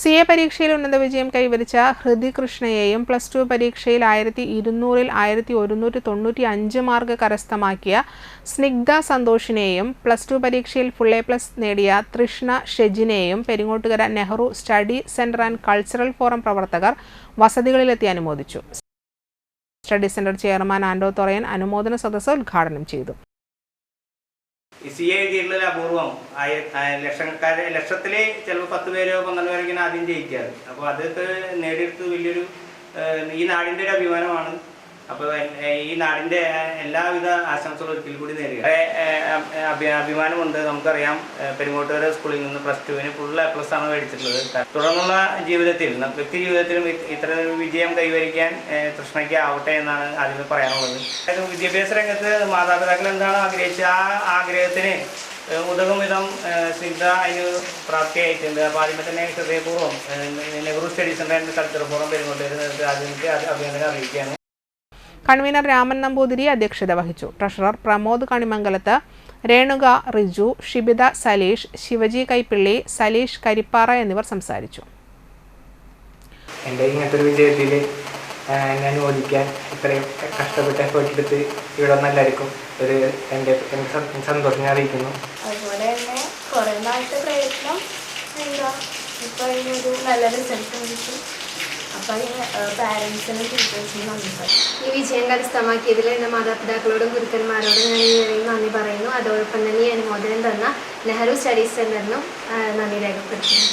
CA പരീക്ഷയിൽ ഉന്നത വിജയം കൈവരിച്ച ഹൃതിക് കൃഷ്ണയെയും +2 പരീക്ഷയിൽ 1200-ൽ 1195 മാർക്ക് കരസ്ഥമാക്കിയ സ്നിഗ്ധ സന്തോഷിനെയും +2 പരീക്ഷയിൽ ഫുൾ A+ നേടിയ തൃഷ്ണ ഷെജിനെയും Peringottukara Nehru study centre and cultural forum പ്രവർത്തകർ വസതികളിലെത്തി അനുമോദിച്ചു. Study centre chairman Ando Thorayan അനുമോദന സദസ്സ് ഉദ്ഘാടനം ചെയ്തു. CA എഴുതിയിട്ടുള്ള അപൂർവം ലക്ഷത്തിലെ ചിലപ്പോൾ 10 പേരോ 12 പേരൊക്കെയാണ് ആദ്യം ജയിക്കാറ്. അപ്പോൾ അതൊക്കെ നേടിയെടുത്ത് വലിയൊരു ഈ നാടിൻ്റെ ഒരു അഭിമാനമാണ്. അപ്പോൾ ഈ നാടിൻ്റെ എല്ലാവിധ ആശംസകളും ഒരിക്കൽ കൂടി നേരുക. അഭിമാനമുണ്ട്. നമുക്കറിയാം, പെരിങ്ങോട്ടുകര സ്കൂളിൽ നിന്ന് +2-ന് ഫുൾ A+ ആണ് മേടിച്ചിട്ടുള്ളത്. തുടർന്നുള്ള ജീവിതത്തിൽ, വ്യക്തി ജീവിതത്തിലും ഇത്തരം വിജയം കൈവരിക്കാൻ തൃഷ്ണയ്ക്ക് ആവട്ടെ എന്നാണ് ആദ്യമേ പറയാനുള്ളത്. വിദ്യാഭ്യാസ രംഗത്ത് മാതാപിതാക്കൾ എന്താണ് ആഗ്രഹിച്ചത്, ആ ആഗ്രഹത്തിന് ഉതകും വിധം സ്നിഗ്ധ അതിന് പ്രാപ്തിയായിട്ടുണ്ട്. അപ്പോൾ ആദ്യമേ തന്നെ ഹൃദയപൂർവ്വം Nehru study centre and cultural forum Peringottukara ആദ്യത്തെ അഭിനന്ദനം അറിയിക്കുകയാണ്. കൺവീനർ രാമൻ നമ്പൂതിരി അധ്യക്ഷത വഹിച്ചു. ട്രഷറർ പ്രമോദ് കണിമംഗലത്ത്, രേണുക റിജു, ഷിബിത സലീഷ്, ശിവജി കൈപ്പിള്ളി, സലീഷ് കരിപ്പാറ എന്നിവർ സംസാരിച്ചു. എൻ്റെ ഇങ്ങനത്തെ ഒരു വിജയത്തിൽ എന്നെ അനുമോദിക്കാൻ ഇത്രയും കഷ്ടപ്പെട്ട് എഫേർട്ട് എടുത്ത് ഇവിടെ വന്ന എല്ലാവർക്കും എൻ്റെ സന്തോഷം അറിയിക്കുന്നു. അതുപോലെ തന്നെ കുറേ നാളത്തെ പ്രയത്നം ഇപ്പോൾ അതിനൊരു നല്ല റിസൾട്ട് കിട്ടും. അപ്പോൾ പാരൻസിനും ടീച്ചേഴ്സിനും നന്ദി പറയും. ഈ വിജയം കരസ്ഥമാക്കിയതിൽ എൻ്റെ മാതാപിതാക്കളോടും ഗുരുക്കന്മാരോടും ഞാൻ നന്ദി പറയുന്നു. അതോടൊപ്പം തന്നെ ഈ അനുമോദനം തന്ന നെഹ്റു സ്റ്റഡി സെന്ററിനും നന്ദി രേഖപ്പെടുത്തുന്നു.